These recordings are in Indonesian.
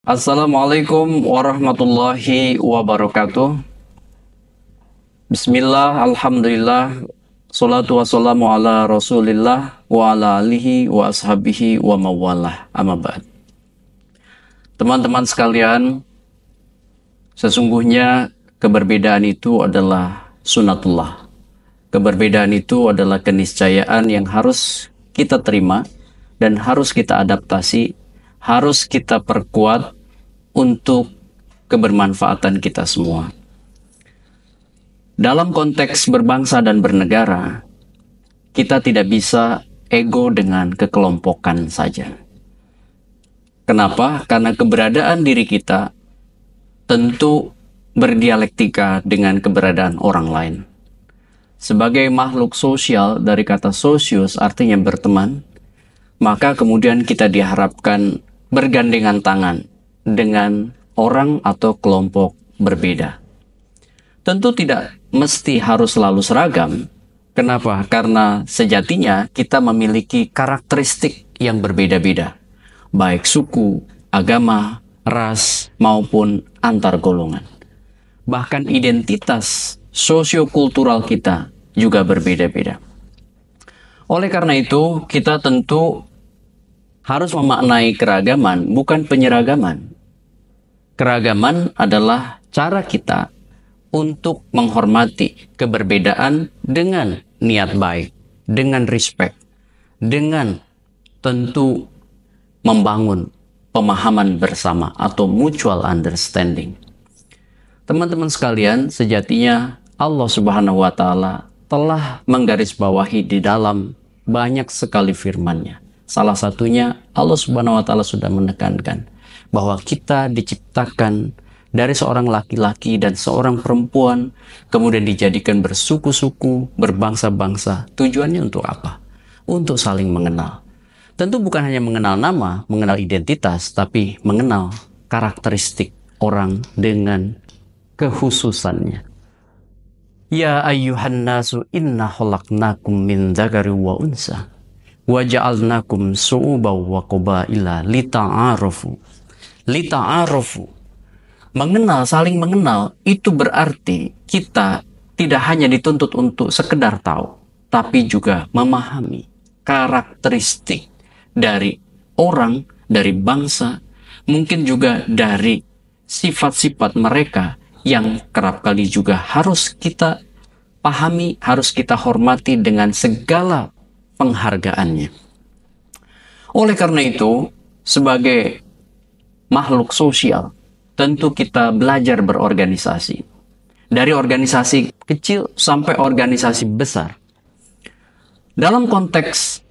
Assalamualaikum warahmatullahi wabarakatuh. Bismillah, alhamdulillah, salatu wassalamu ala rasulillah wa ala alihi wa ashabihi wa mawalah, amma ba'd. Teman-teman sekalian, sesungguhnya keberbedaan itu adalah sunatullah. Keberbedaan itu adalah keniscayaan yang harus kita terima dan harus kita adaptasi, harus kita perkuat untuk kebermanfaatan kita semua. Dalam konteks berbangsa dan bernegara, kita tidak bisa ego dengan kekelompokan saja. Kenapa? Karena keberadaan diri kita tentu berdialektika dengan keberadaan orang lain. Sebagai makhluk sosial, dari kata sosius artinya berteman, maka kemudian kita diharapkan bergandengan tangan dengan orang atau kelompok berbeda. Tentu tidak mesti harus selalu seragam. Kenapa? Karena sejatinya kita memiliki karakteristik yang berbeda-beda, baik suku, agama, ras, maupun antar golongan. Bahkan identitas sosiokultural kita juga berbeda-beda. Oleh karena itu, kita tentu harus memaknai keragaman, bukan penyeragaman. Keragaman adalah cara kita untuk menghormati keberbedaan dengan niat baik, dengan respect, dengan tentu membangun pemahaman bersama atau mutual understanding. Teman-teman sekalian, sejatinya Allah Subhanahu wa Ta'ala telah menggarisbawahi di dalam banyak sekali firman-Nya. Salah satunya Allah Subhanahu wa Ta'ala sudah menekankan bahwa kita diciptakan dari seorang laki-laki dan seorang perempuan, kemudian dijadikan bersuku-suku, berbangsa-bangsa. Tujuannya untuk apa? Untuk saling mengenal. Tentu bukan hanya mengenal nama, mengenal identitas, tapi mengenal karakteristik orang dengan kekhususannya. Ya ayyuhan nasu inna khalaqnakum min dzakari wa unsa wa ja'alnakum syu'uban wa qabaila lita'arafu. Lita'arafu. Mengenal, saling mengenal, itu berarti kita tidak hanya dituntut untuk sekedar tahu, tapi juga memahami karakteristik dari orang, dari bangsa, mungkin juga dari sifat-sifat mereka yang kerap kali juga harus kita pahami, harus kita hormati dengan segala penghargaannya. Oleh karena itu, sebagai makhluk sosial, tentu kita belajar berorganisasi. Dari organisasi kecil sampai organisasi besar. Dalam konteks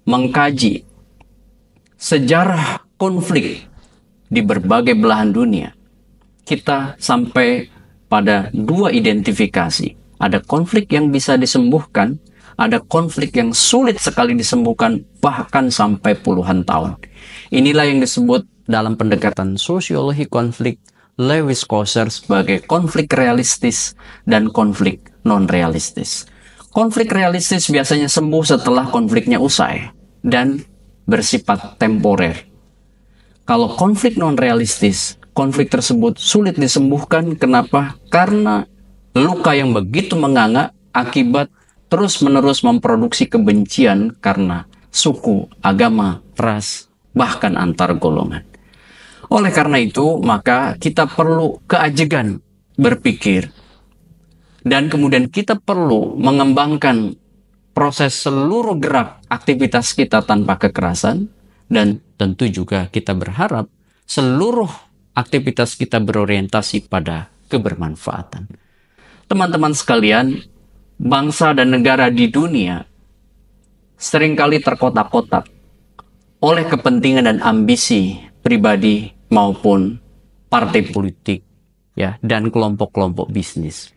mengkaji sejarah konflik di berbagai belahan dunia, kita sampai pada dua identifikasi. Ada konflik yang bisa disembuhkan, ada konflik yang sulit sekali disembuhkan, bahkan sampai puluhan tahun. Inilah yang disebut dalam pendekatan sosiologi konflik Lewis Coser sebagai konflik realistis dan konflik non-realistis. Konflik realistis biasanya sembuh setelah konfliknya usai dan bersifat temporer. Kalau konflik non-realistis, konflik tersebut sulit disembuhkan. Kenapa? Karena luka yang begitu menganga akibat terus-menerus memproduksi kebencian karena suku, agama, ras, bahkan antar golongan. Oleh karena itu, maka kita perlu keajegan berpikir. Dan kemudian kita perlu mengembangkan proses seluruh gerak aktivitas kita tanpa kekerasan. Dan tentu juga kita berharap seluruh aktivitas kita berorientasi pada kebermanfaatan. Teman-teman sekalian, bangsa dan negara di dunia seringkali terkotak-kotak oleh kepentingan dan ambisi pribadi maupun partai politik, ya, dan kelompok-kelompok bisnis.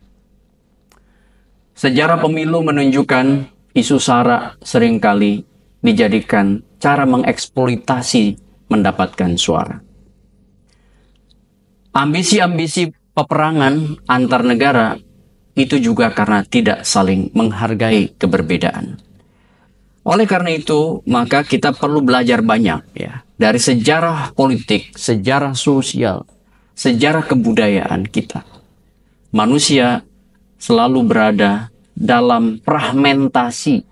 Sejarah pemilu menunjukkan isu SARA seringkali dijadikan cara mengeksploitasi mendapatkan suara. Ambisi-ambisi peperangan antar negara itu juga karena tidak saling menghargai keberbedaan. Oleh karena itu, maka kita perlu belajar banyak, ya. dari sejarah politik, sejarah sosial, sejarah kebudayaan kita. Manusia selalu berada dalam fragmentasi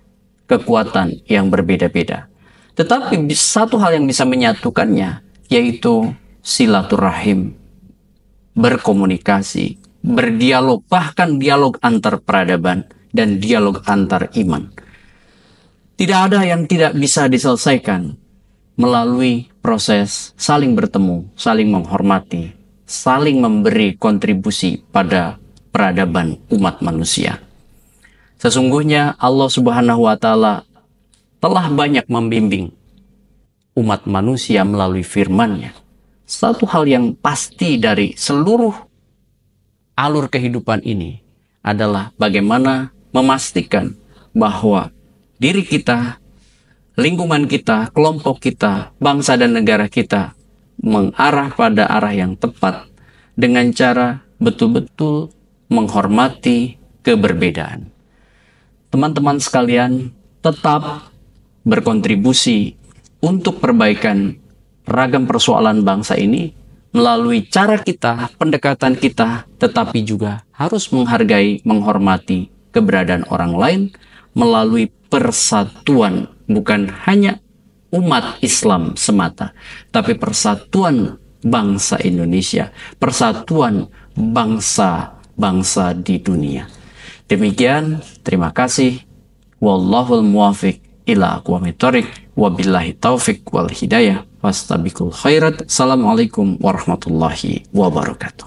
kekuatan yang berbeda-beda. Tetapi satu hal yang bisa menyatukannya, yaitu silaturahim, berkomunikasi, berdialog, bahkan dialog antar peradaban dan dialog antar iman. Tidak ada yang tidak bisa diselesaikan melalui proses saling bertemu, saling menghormati, saling memberi kontribusi pada peradaban umat manusia. Sesungguhnya Allah Subhanahu wa Ta'ala telah banyak membimbing umat manusia melalui firman-Nya. Satu hal yang pasti dari seluruh alur kehidupan ini adalah bagaimana memastikan bahwa diri kita, lingkungan kita, kelompok kita, bangsa dan negara kita mengarah pada arah yang tepat dengan cara betul-betul menghormati keberbedaan. Teman-teman sekalian, tetap berkontribusi untuk perbaikan ragam persoalan bangsa ini melalui cara kita, pendekatan kita, tetapi juga harus menghargai, menghormati keberadaan orang lain melalui persatuan, bukan hanya umat Islam semata, tapi persatuan bangsa Indonesia, persatuan bangsa-bangsa di dunia. Demikian, terima kasih. Wallahul muwafiq ila aqwamit thoriq, wabillahi taufiq wal hidayah, fastabiqul khairat. Assalamualaikum warahmatullahi wabarakatuh.